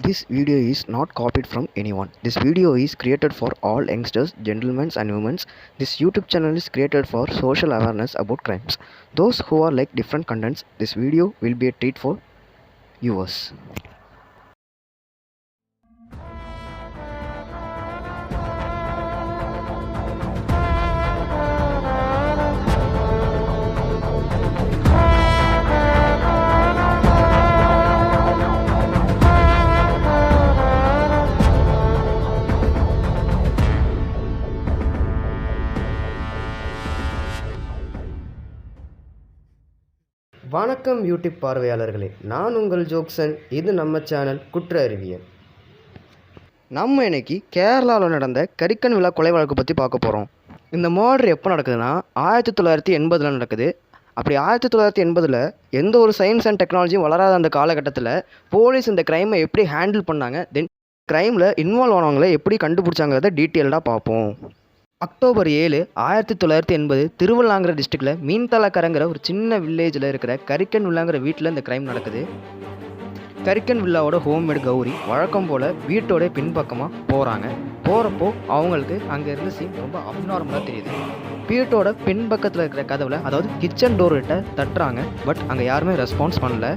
This video is not copied from anyone. This video is created for all youngsters, gentlemen and women. This YouTube channel is created for social awareness about crimes. Those who are like different contents, this video will be a treat for viewers. வணக்கம் YouTube பார்வையாளர்களே, நான் உங்கள் ஜோக்சன். இது நம்ம channel குற்ற அறிவியல். நம்ம இன்னைக்கு கேரளாவில் நடந்த கரிக்கன் விழா கொலை வழக்கு பற்றி பார்க்க போகிறோம். இந்த மர்டர் எப்போ நடக்குதுன்னா 1980 நடக்குது. அப்படி 1980 எந்த ஒரு சயின்ஸ் அண்ட் டெக்னாலஜியும் வளராத அந்த காலகட்டத்தில் போலீஸ் இந்த க்ரைமை எப்படி ஹேண்டில் பண்ணாங்க, தென் க்ரைமில் இன்வால்வ் ஆனவங்களை எப்படி கண்டுபிடிச்சாங்கிறத டீட்டெயில்டாக பார்ப்போம். அக்டோபர் 7, 1980 திருவள்ளாங்கிற டிஸ்ட்ரிக்டில் மீன்தலக்கரைங்கிற ஒரு சின்ன வில்லேஜில் இருக்கிற கரிக்கன் வில்லாங்கிற வீட்டில் இந்த க்ரைம் நடக்குது. கரிக்கன் வில்லாவோட ஹோம்மேட் கௌரி வழக்கம் போல் வீட்டோட பின்பக்கமாக போகிறாங்க. போகிறப்போ அவங்களுக்கு அங்கே இருந்த சீன் ரொம்ப அப்நார்மலாக தெரியுது. வீட்டோட பின்பக்கத்தில் இருக்கிற கதவில், அதாவது கிச்சன் டோர் கிட்ட தட்டுறாங்க. பட் அங்கே யாருமே ரெஸ்பான்ஸ் பண்ணல.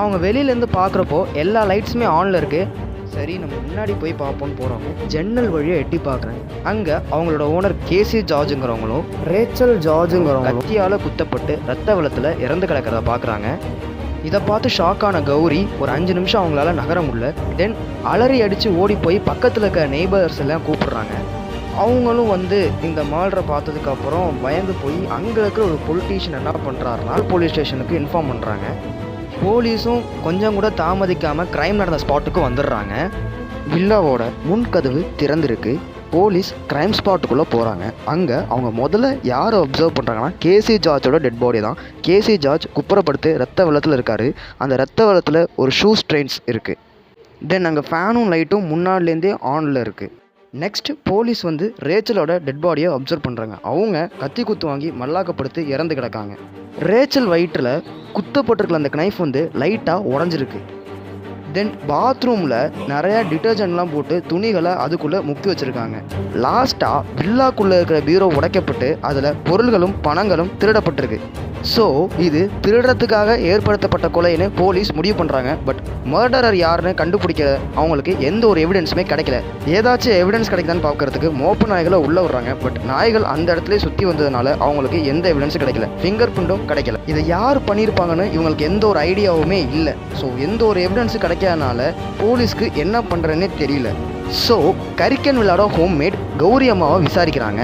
அவங்க வெளியிலேருந்து பார்க்குறப்போ எல்லா லைட்ஸுமே ஆனில் இருக்குது. சரி, நம்ம முன்னாடி போய் பார்ப்போம்னு போகிறோம். ஜன்னல் வழியாக எட்டி பார்க்குறேன். அங்கே அவங்களோட ஓனர் கேசி ஜார்ஜுங்கிறவங்களும் ரேச்சல் ஜார்ஜுங்கிறவங்களும் கத்தியால் குத்தப்பட்டு ரத்த வெள்ளத்தில் இறந்து கிடக்கிறத பார்க்குறாங்க. இதை பார்த்து ஷாக்கான கௌரி ஒரு 5 நிமிஷம் அவங்களால நகர முடியல. தென் அலறி அடித்து ஓடி போய் பக்கத்தில் இருக்க நெய்பர்ஸ் எல்லாம் கூப்பிடுறாங்க. அவங்களும் இந்த மர்டரை பார்த்ததுக்கப்புறம் பயந்து போய் அங்கே இருக்கிற ஒரு பொலிட்டீஷியன் என்ன பண்ணுறாருனா போலீஸ் ஸ்டேஷனுக்கு இன்ஃபார்ம் பண்ணுறாங்க. போலீஸும் கொஞ்சம் கூட தாமதிக்காமல் க்ரைம் நடந்த ஸ்பாட்டுக்கு வந்துடுறாங்க. வில்லாவோட முன்கதவு திறந்திருக்கு. போலீஸ் க்ரைம் ஸ்பாட்டுக்குள்ளே போகிறாங்க. அங்கே அவங்க முதல்ல யாரை அப்சர்வ் பண்ணுறாங்கன்னா கேசி ஜார்ஜோட டெட் பாடி தான். கேசி ஜார்ஜ் குப்புறப்படுத்து ரத்த வெள்ளத்தில் இருக்கார். அந்த ரத்த வெள்ளத்தில் ஒரு ஷூ ஸ்ட்ரெயின்ஸ் இருக்குது. தென் அங்கே ஃபேனும் லைட்டும் முன்னாடிலேருந்தே ஆனில் இருக்குது. நெக்ஸ்ட் போலீஸ் ரேச்சலோட டெட் பாடியை அப்சர்வ் பண்ணுறாங்க. அவங்க கத்தி குத்து வாங்கி மல்லாக்கப்படுத்தி இறந்து கிடக்காங்க. ரேச்சல் வயிற்றில் குத்தப்பட்டிருக்கிற அந்த நைஃப் லைட்டாக உடஞ்சிருக்கு. தென் பாத்ரூமில் நிறையா டிட்டர்ஜென்ட்லாம் போட்டு துணிகளை அதுக்குள்ளே முக்கி வச்சுருக்காங்க. லாஸ்ட்டாக வில்லாக்குள்ளே இருக்கிற பீரோ உடைக்கப்பட்டு அதில் பொருள்களும் பணங்களும் திருடப்பட்டிருக்கு. ஸோ இது திருடுறதுக்காக ஏற்படுத்தப்பட்ட கொலைன்னு போலீஸ் முடிவு பண்ணுறாங்க. பட் மர்டரர் யாருன்னு கண்டுபிடிக்க அவங்களுக்கு எந்த ஒரு எவிடன்ஸுமே கிடைக்கல. ஏதாச்சும் எவிடன்ஸ் கிடைக்குதான்னு பார்க்கறதுக்கு மோப்பு நாய்களை உள்ளே விடுறாங்க. பட் நாய்கள் அந்த இடத்துல சுற்றி வந்ததுனால அவங்களுக்கு எந்த எவிடன்ஸும் கிடைக்கல, ஃபிங்கர் பிரிண்ட்டும் கிடைக்கல. இதை யார் பண்ணியிருப்பாங்கன்னு இவங்களுக்கு எந்த ஒரு ஐடியாவுமே இல்லை. ஸோ எந்த ஒரு எவிடன்ஸும் கிடைக்காதனால போலீஸ்க்கு என்ன பண்ணுறதுன்னே தெரியல. ஸோ கரிக்கன் வில்லாட ஹோம்மேட் கௌரி அம்மாவை விசாரிக்கிறாங்க.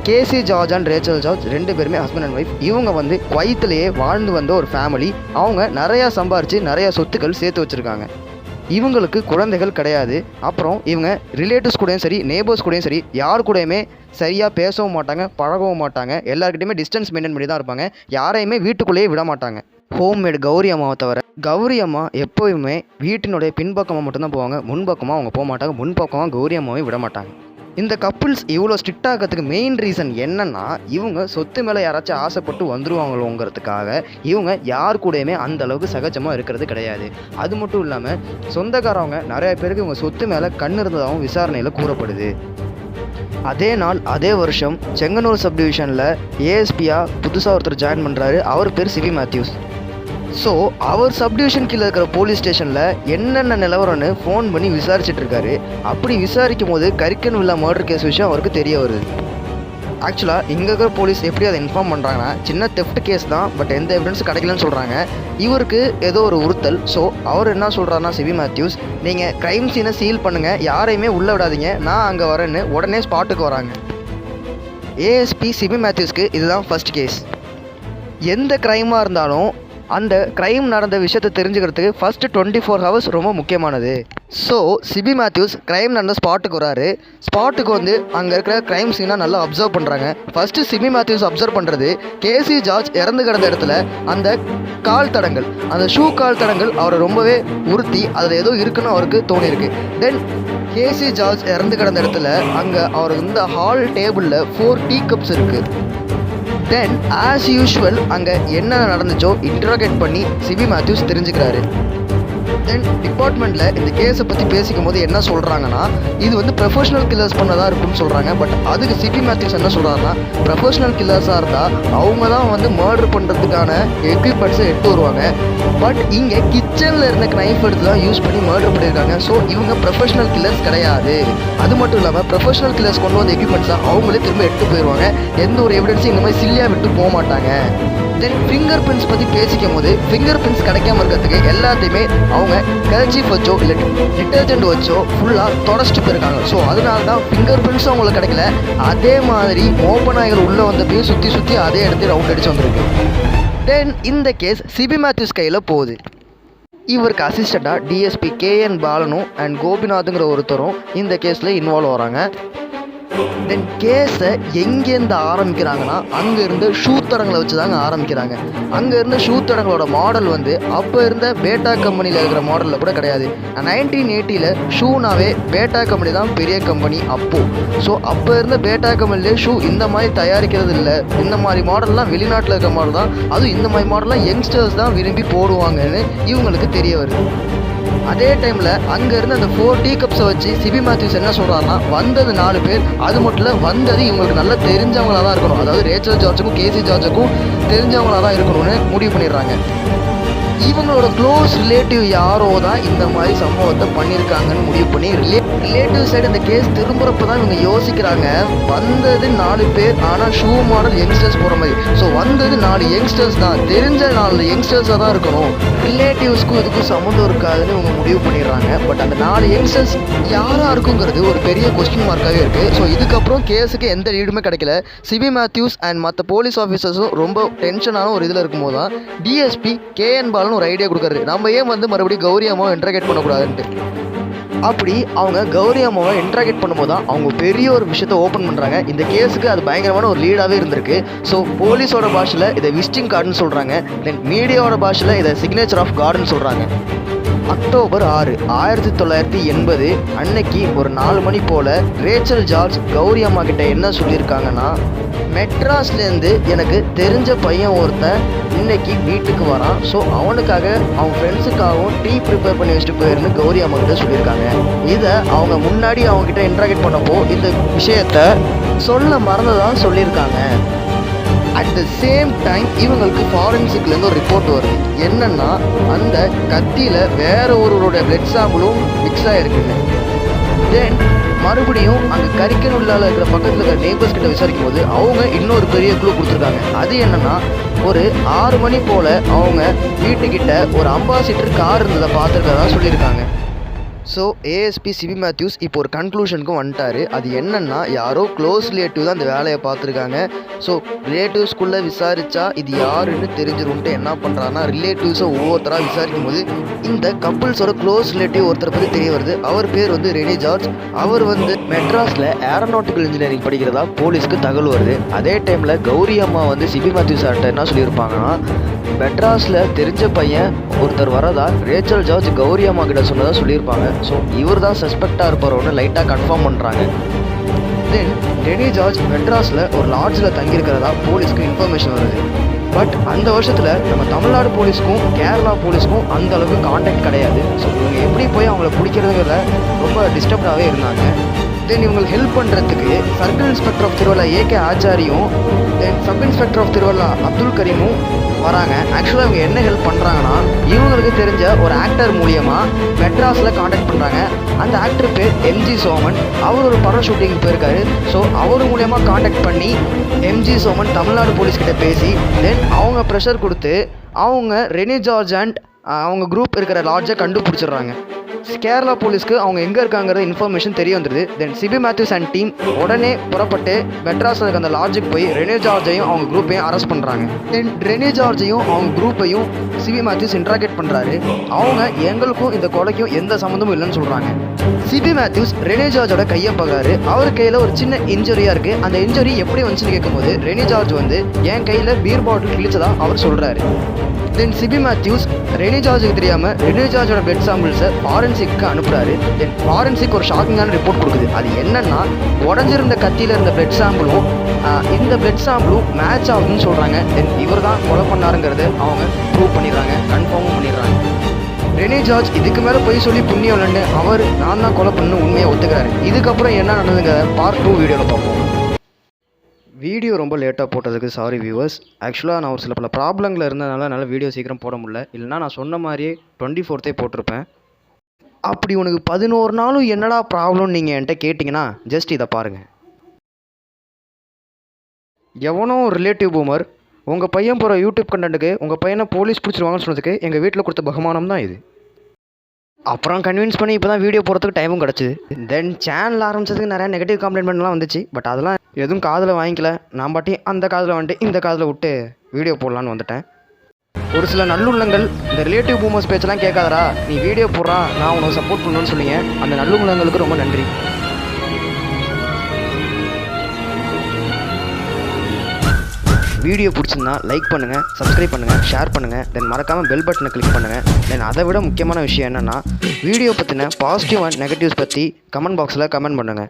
கேசி ஜார்ஜ் அண்ட் ரேச்சல் ஜார்ஜ் 2 பேருமே ஹஸ்பண்ட் அண்ட் ஒய்ஃப். இவங்க குவைத்திலேயே வாழ்ந்து வந்த ஒரு ஃபேமிலி. அவங்க நிறையா சம்பாரித்து நிறையா சொத்துக்கள் சேர்த்து வச்சுருக்காங்க. இவங்களுக்கு குழந்தைகள் கிடையாது. அப்புறம் இவங்க ரிலேட்டிவ்ஸ் கூடயும் சரி, நேபர்ஸ் கூடயும் சரி, யார் கூடயுமே சரியாக பேசவும் மாட்டாங்க, பழகவும் மாட்டாங்க. எல்லாருக்கிட்டையுமே டிஸ்டன்ஸ் மெயின்டைன் பண்ணி தான் இருப்பாங்க. யாரையுமே வீட்டுக்குள்ளேயே விட மாட்டாங்க, ஹோம்மேட் கௌரி அம்மாவை தவிர. கௌரி அம்மா எப்போயுமே வீட்டினுடைய பின்பக்கமாக மட்டும்தான் போவாங்க, முன்பக்கமாக அவங்க போக மாட்டாங்க. முன்பக்கமாக கௌரி அம்மாவை விட மாட்டாங்க. இந்த கப்புள்ஸ் இவ்வளோ ஸ்ட்ரிக்ட் ஆகிறதுக்கு மெயின் ரீசன் என்னன்னா, இவங்க சொத்து மேலே யாராச்சும் ஆசைப்பட்டு வந்துருவாங்களோங்கிறதுக்காக இவங்க யார் கூடயுமே அந்த அளவுக்கு சகஜமாக இருக்கிறது கிடையாது. அது மட்டும் இல்லாமல் சொந்தக்காரவங்க நிறைய பேருக்கு இவங்க சொத்து மேலே கண் இருந்ததாகவும் விசாரணையில் கூறப்படுது. அதே நாள் அதே வருஷம் செங்கனூர் சப்டிவிஷனில் ஏஎஸ்பியாக புதுசாக ஒருத்தர் ஜாயின் பண்ணுறாரு. அவர் பேர் சிவி மேத்யூஸ். ஸோ அவர் சப்டிவிஷன் கீழே இருக்கிற போலீஸ் ஸ்டேஷனில் என்னென்ன நிலவரம்னு ஃபோன் பண்ணி விசாரிச்சுட்டு இருக்காரு. அப்படி விசாரிக்கும் போது கரிக்கன் வில்லா மர்டர் கேஸ் விஷயம் அவருக்கு தெரிய வருது. ஆக்சுவலாக இங்கே இருக்கிற போலீஸ் எப்படி அதை இன்ஃபார்ம் பண்ணுறாங்கன்னா, சின்ன தெஃப்ட் கேஸ் தான், பட் எந்த எவிடன்ஸும் கிடைக்கலன்னு சொல்கிறாங்க. இவருக்கு ஏதோ ஒரு உறுத்தல். ஸோ அவர் என்ன சொல்கிறாருன்னா, சிவி மேத்யூஸ், நீங்கள் க்ரைம் சீனை சீல் பண்ணுங்கள், யாரையுமே உள்ளே விடாதீங்க, நான் அங்கே வரேன்னு உடனே ஸ்பாட்டுக்கு வராங்க. ஏஎஸ்பி சிவி மேத்யூஸ்க்கு இதுதான் ஃபர்ஸ்ட் கேஸ். எந்த க்ரைமாக இருந்தாலும் அந்த க்ரைம் நடந்த விஷயத்தை தெரிஞ்சுக்கிறதுக்கு ஃபஸ்ட்டு 24 ஹவர்ஸ் ரொம்ப முக்கியமானது. ஸோ சிபி மேத்யூஸ் க்ரைம் நடந்த ஸ்பாட்டுக்கு வராரு. ஸ்பாட்டுக்கு அங்கே இருக்கிற க்ரைம் சீனாக நல்லா அப்சர்வ் பண்ணுறாங்க. ஃபஸ்ட்டு சிபி மேத்யூஸ் அப்சர்வ் பண்ணுறது கேசி ஜார்ஜ் இறந்து கிடந்த இடத்துல அந்த கால் தடங்கள், அந்த ஷூ கால் தடங்கள் அவரை ரொம்பவே உறுத்தி அதில் ஏதோ இருக்குன்னு அவருக்கு தோணியிருக்கு. தென் கேசி ஜார்ஜ் இறந்து கிடந்த இடத்துல அங்கே அவருக்கு ஹால் டேபிளில் 4 டீ கப்ஸ் இருக்குது. தென் ஆஸ் யூஷுவல் அங்கே என்ன நடந்துச்சோ இன்ட்ராகேட் பண்ணி சிபி மேத்யூஸ் தெரிஞ்சுக்கிறாரு. தென் டிபார்ட்மெண்ட்டில் இந்த கேஸை பற்றி பேசிக்கும் போது என்ன சொல்கிறாங்கன்னா இது வந்து ப்ரொஃபஷனல் கில்லர்ஸ் பண்ணதாக இருக்குன்னு சொல்கிறாங்க. பட் அதுக்கு சிபி மேத்யூஸ் என்ன சொல்கிறாங்கன்னா ப்ரொஃபஷனல் கில்லர்ஸாக இருந்தால் அவங்க தான் வந்து மர்டர் பண்ணுறதுக்கான எக்யூப்மெண்ட்ஸை எடுத்து வருவாங்க. பட் இங்கே கிச்சனில் இருந்த நைஃப் எடுத்து தான் யூஸ் பண்ணி மர்டர் பண்ணியிருக்காங்க. ஸோ இவங்க ப்ரொஃபஷனல் கில்லர்ஸ் கிடையாது. அது மட்டும் இல்லாமல் ப்ரொஃபஷனல் கில்லர்ஸ் கொண்டு வந்த எக்யூப்மெண்ட்ஸாக அவங்களே திரும்ப எடுத்து போயிடுவாங்க. எந்த ஒரு எவிடன்ஸும் இந்த மாதிரி சில்லியாக விட்டு போக மாட்டாங்க. தென் ஃபிங்கர் பிரிண்ட்ஸ் பற்றி பேசிக்கும் போது ஃபிங்கர் பிரிண்ட்ஸ் கிடைக்காம இருக்கிறதுக்கு எல்லாத்தையுமே அவங்க கர்ச்சீஃப் வச்சோ இல்லை டிட்டர்ஜென்ட் வச்சோ ஃபுல்லாக தொடச்சிட்டு போயிருக்காங்க. ஸோ அதனால தான் ஃபிங்கர் பிரிண்ட்ஸும் அவங்களுக்கு கிடைக்கல. அதே மாதிரி மோப்ப நாய்கள் உள்ளே வந்தப்பையும் சுற்றி அதே இடத்துல ரவுண்ட் அடித்து வந்திருக்கு. தென் இந்த கேஸ் சிபி மேத்யூஸ் கையில் போகுது. இவருக்கு அசிஸ்டண்ட்டாக டிஎஸ்பி கேஎன் பாலனும் அண்ட் கோபிநாத்துங்கிற ஒருத்தரும் இந்த கேஸில் இன்வால்வ் வராங்க. தென் கேஸை எங்கேருந்து ஆரம்பிக்கிறாங்கன்னா அங்கேருந்து ஷூ தடங்களை வச்சு தாங்க ஆரம்பிக்கிறாங்க. அங்கேருந்து ஷூ தடங்களோட மாடல் வந்து அப்போ இருந்த பேட்டா கம்பெனியில் இருக்கிற மாடலில் கூட கிடையாது. 1980 ஷூனாவே பேட்டா கம்பெனி தான் பெரிய கம்பெனி அப்போது. ஸோ அப்போ இருந்த பேட்டா கம்பெனிலே ஷூ இந்த மாதிரி தயாரிக்கிறது இல்லை. இந்த மாதிரி மாடல்லாம் வெளிநாட்டில் இருக்கிற மாடல் தான். அதுவும் இந்த மாதிரி மாடல்லாம் யங்ஸ்டர்ஸ் தான் விரும்பி போடுவாங்கன்னு இவங்களுக்கு தெரிய வருது. அதே டைமில் அங்கேருந்து அந்த 4 டீ கப்ஸை வச்சு சிபி மேத்யூஸ் என்ன சொல்கிறாருன்னா வந்தது 4 பேர். அது மட்டும் இல்லை வந்தது இவங்களுக்கு நல்லா தெரிஞ்சவங்களாக தான் இருக்கணும். அதாவது ரேச்சல் ஜார்ஜுக்கும் கேசி ஜார்ஜுக்கும் தெரிஞ்சவங்களாக தான் இருக்கணும்னு முடிவு பண்ணிடுறாங்க. இவங்களோட க்ளோஸ் ரிலேட்டிவ் யாரோ தான் இந்த மாதிரி சம்பவத்தை பண்ணியிருக்காங்கன்னு முடிவு பண்ணி ரிலேட்டிவ் சைடு இந்த கேஸ் திரும்புறப்ப தான் இவங்க யோசிக்கிறாங்க. வந்தது 4 பேர், ஆனால் ஷூ மாடல் யங்ஸ்டர்ஸ் போகிற மாதிரி. ஸோ வந்தது 4 யங்ஸ்டர்ஸ் தான், தெரிஞ்ச 4 யங்ஸ்டர்ஸாக தான் இருக்கணும். ரிலேட்டிவ்ஸ்க்கும் இதுக்கும் சம்மந்தம் இருக்காதுன்னு இவங்க முடிவு பண்ணிடுறாங்க. பட் அந்த 4 யங்ஸ்டர்ஸ் யாராக இருக்குங்கிறது ஒரு பெரிய கொஸ்டின் மார்க்காகவே இருக்குது. ஸோ இதுக்கப்புறம் கேஸுக்கு எந்த லீடுமே கிடைக்கல. சிபி மேத்யூஸ் அண்ட் மற்ற போலீஸ் ஆஃபீஸர்ஸும் ரொம்ப டென்ஷனான ஒரு இதில் இருக்கும்போது தான் டிஎஸ்பி கேஎன் பாலன் ஒரு ஐடியா கொடுக்குறாரு. நம்ம ஏன் வந்து மறுபடியும் கௌரி அம்மாவை இன்ட்ராகேட் பண்ணக்கூடாதுன்ட்டு. அப்படி அவங்க கௌரி அம்மாவை இன்ட்ராகேட் பண்ணும்போது தான் அவங்க பெரிய ஒரு விஷயத்தை ஓப்பன் பண்ணுறாங்க. இந்த கேஸுக்கு அது பயங்கரமான ஒரு லீடாகவே இருந்திருக்கு. ஸோ போலீஸோட பாஷையில் இதை விசிட்டிங் கார்டுன்னு சொல்கிறாங்க. தென் மீடியாவோட பாஷையில் இதை சிக்னேச்சர் ஆஃப் கார்டுன்னு சொல்கிறாங்க. அக்டோபர் 6, 1980 அன்னைக்கு ஒரு 4 மணி போல் ரேச்சல் ஜார்ஜ் கௌரி அம்மா கிட்ட என்ன சொல்லியிருக்காங்கன்னா, மெட்ராஸ்லேருந்து எனக்கு தெரிஞ்ச பையன் ஒருத்தன் இன்னைக்கு வீட்டுக்கு வரான். ஸோ அவனுக்காக அவங்க ஃப்ரெண்ட்ஸுக்காகவும் டீ ப்ரிப்பேர் பண்ணி வச்சுட்டு போயிருந்து கௌரி அம்மா கிட்ட சொல்லியிருக்காங்க. இதை அவங்க முன்னாடி அவங்ககிட்ட இன்ட்ராகேட் பண்ணப்போ இந்த விஷயத்த சொல்ல மறந்ததாக சொல்லியிருக்காங்க. அட் த சேம் டைம் இவங்களுக்கு ஃபாரன்சிக்லேருந்து ஒரு ரிப்போர்ட் வருது. என்னென்னா அந்த கத்தியில் வேற ஒருவருடைய பிளட் சாம்பிளும் மிக்ஸ் ஆகிருக்குங்க. தென் மறுபடியும் அங்கே கரிக்கன் உள்ளால் இருக்கிற பக்கத்தில் இருக்கிற நெய்பர்ஸ் கிட்ட விசாரிக்கும் போது அவங்க இன்னொரு பெரிய க்ளூ கொடுத்துருக்காங்க. அது என்னென்னா ஒரு 6 மணி போல் அவங்க வீட்டுக்கிட்ட ஒரு அம்பாசிடர் கார் இருந்ததை பார்த்துருக்கதா சொல்லியிருக்காங்க. ஸோ ஏஎஸ்பி சிபி மேத்யூஸ் இப்போ ஒரு கன்க்ளூஷனுக்கும் வந்துட்டார். அது என்னென்னா யாரோ க்ளோஸ் ரிலேட்டிவ் தான் அந்த வேலையை பார்த்துருக்காங்க. ஸோ ரிலேட்டிவ்ஸ்குள்ளே விசாரித்தா இது யாருன்னு தெரிஞ்சிரும்ட்டு என்ன பண்ணுறாங்கன்னா ரிலேட்டிவ்ஸை ஒவ்வொருத்தராக விசாரிக்கும் போது இந்த கப்புள்ஸோட க்ளோஸ் ரிலேட்டிவ் ஒருத்தரை பற்றி தெரிய வருது. அவர் பேர் வந்து ரெனி ஜார்ஜ். அவர் வந்து மெட்ராஸில் ஏரோநாட்டிக்கல் இன்ஜினியரிங் படிக்கிறதா போலீஸ்க்கு தகவல் வருது. அதே டைமில் கௌரி அம்மா வந்து சிபி மேத்யூஸ் சார்கிட்ட என்ன சொல்லியிருப்பாங்கன்னா, மெட்ராஸில் தெரிஞ்ச பையன் ஒருத்தர் வரதா ரேச்சல் ஜார்ஜ் கௌரி அம்மா கிட்ட சொன்னதாக சொல்லியிருப்பாங்க. ஸோ இவர் தான் சஸ்பெக்டாக இருப்பாரோன்னு லைட்டாக கன்ஃபார்ம் பண்ணுறாங்க. தென் ரெனி ஜார்ஜ் மெட்ராஸில் ஒரு லாட்ஜில் தங்கியிருக்கிறதா போலீஸ்க்கு இன்ஃபர்மேஷன் வருது. பட் அந்த வருஷத்தில் நம்ம தமிழ்நாடு போலீஸ்க்கும் கேரளா போலீஸ்க்கும் அந்த அளவுக்கு கான்டாக்ட் கிடையாது. ஸோ இவங்க எப்படி போய் அவங்கள பிடிக்கிறதுங்கிறத ரொம்ப டிஸ்டர்ப்டாகவே இருந்தாங்க. தென் இவங்களுக்கு ஹெல்ப் பண்ணுறதுக்கு circle inspector of Thiruvalla AK ஆச்சாரியும் then sub inspector of Thiruvalla Abdul கரீமும் வராங்க. ஆக்சுவலாக இவங்க என்ன ஹெல்ப் பண்ணுறாங்கன்னா, இவங்களுக்கு தெரிஞ்ச ஒரு ஆக்டர் மூலியமாக மெட்ராஸில் காண்டாக்ட் பண்ணுறாங்க. அந்த ஆக்டர் பேர் எம்ஜி சோமன். அவர் ஒரு படம் ஷூட்டிங் போயிருக்காரு. ஸோ அவர் மூலியமாக காண்டாக்ட் பண்ணி எம்ஜி சோமன் தமிழ்நாடு போலீஸ்கிட்ட பேசி தென் அவங்க ப்ரெஷர் கொடுத்து அவங்க ரெனி ஜார்ஜ் அண்ட் அவங்க குரூப் இருக்கிற லாட்ஜை கண்டுபிடிச்சிடுறாங்க. கேரளா போலீஸ்க்கு அவங்க எங்கே இருக்காங்கிறது இன்ஃபர்மேஷன் தெரிய வந்துடுது. தென் சிபி மேத்யூஸ் அண்ட் டீம் உடனே புறப்பட்டு மெட்ராஸில் இருக்க அந்த லாட்ஜுக்கு போய் ரெனி ஜார்ஜையும் அவங்க குரூப்பையும் அரெஸ்ட் பண்ணுறாங்க. தென் ரெனி ஜார்ஜையும் அவங்க குரூப்பையும் சிபி மேத்யூஸ் இன்ட்ராகேட் பண்ணுறாரு. அவங்க எங்களுக்கும் இந்த கொலைக்கும் எந்த சம்மந்தமும் இல்லைன்னு சொல்கிறாங்க. சிபி மேத்யூஸ் ரெனி ஜார்ஜோட கையை பார்க்குறாரு. அவர் கையில் ஒரு சின்ன இன்ஜுரியாக இருக்குது. அந்த இன்ஜுரி எப்படி வந்துச்சுன்னு கேட்கும்போது ரெனி ஜார்ஜ் வந்து என் கையில் பீர் பாட்டில் கிழிச்சதா அவர் சொல்கிறாரு. தென் சிபி மேத்யூஸ் ரெனி ஜார்ஜுக்கு தெரியாமல் ரெனி ஜார்ஜோட பிளட் சாம்பிள்ஸை ஃபாரன்சிக்கு அனுப்புகிறாரு. தென் ஃபாரன்சிக் ஒரு ஷாக்கிங்கான ரிப்போர்ட் கொடுக்குது. அது என்னன்னா உடஞ்சிருந்த கத்தியில் இருந்த பிளட் சாம்பிளும் இந்த பிளட் சாம்பிளும் மேட்ச் ஆகுதுன்னு சொல்கிறாங்க. தென் இவர் தான் கொலை பண்ணாருங்கிறது அவங்க ப்ரூவ் பண்ணிடுறாங்க, கன்ஃபார்மும் பண்ணிடுறாங்க. ரெனே ஜார்ஜ் இதுக்கு மேலே போய் சொல்லி புண்ணியம் இல்லைன்னு அவர் நான் தான் கொலை பண்ணு உண்மையை ஒத்துக்கிறாரு. இதுக்கப்புறம் என்ன நடந்ததுங்க பார்ட் 2 வீடியோவில் பார்ப்போம். வீடியோ ரொம்ப லேட்டாக போட்டதுக்கு சாரி வியூவர்ஸ். ஆக்சுவலாக நான் ஒரு சில பல ப்ராப்ளங்களில் இருந்ததுனால என்னால் வீடியோ சீக்கிரம் போட முடியல. இல்லைனா நான் சொன்ன மாதிரியே 24th போட்டிருப்பேன். அப்படி உனக்கு 11 நாளும் என்னடா ப்ராப்ளம்னு நீங்கள் என்கிட்ட கேட்டிங்கன்னா ஜஸ்ட் இதை பாருங்கள். எவனோ ரிலேட்டிவ் பூமர் உங்கள் பையன் போகிற யூடியூப் கண்டென்ட்டுக்கு உங்கள் பையனை போலீஸ் பிடிச்சிருவாங்கன்னு சொன்னதுக்கு எங்கள் வீட்டில் கொடுத்த பகுமானம் தான் இது. அப்புறம் கன்வின்ஸ் பண்ணி இப்போ தான் வீடியோ போகிறதுக்கு டைமும் கிடச்சிது. தென் சேனல் ஆரம்பித்ததுக்கு நிறையா நெகட்டிவ் கம்ப்ளைண்ட்லாம் வந்துச்சு. பட் அதெல்லாம் எதுவும் காதில் வாங்கிக்கல. நான் பாட்டி அந்த காதில் வந்துட்டு இந்த காதில் விட்டு வீடியோ போடலான்னு வந்துட்டேன். ஒரு சில நல்லுள்ளங்கள் இந்த ரிலேட்டிவ் பூமர்ஸ் பேச்செல்லாம் கேட்காதரா, நீ வீடியோ போடுறா நான் உனக்கு சப்போர்ட் பண்ணணும்னு சொன்னீங்க. அந்த நல்லுள்ளங்களுக்கு ரொம்ப நன்றி. வீடியோ பிடிச்சிருந்தா லைக் பண்ணுங்கள், சப்ஸ்கிரைப் பண்ணுங்கள், ஷேர் பண்ணுங்கள். தென் மறக்காமல் பெல் பட்டனை கிளிக் பண்ணுங்கள். தென் அதை விட முக்கியமான விஷயம் என்னென்னா வீடியோ பற்றின பாசிட்டிவ் அண்ட் நெகட்டிவ்ஸ் பற்றி கமெண்ட் பாக்ஸில் கமெண்ட் பண்ணுங்கள்.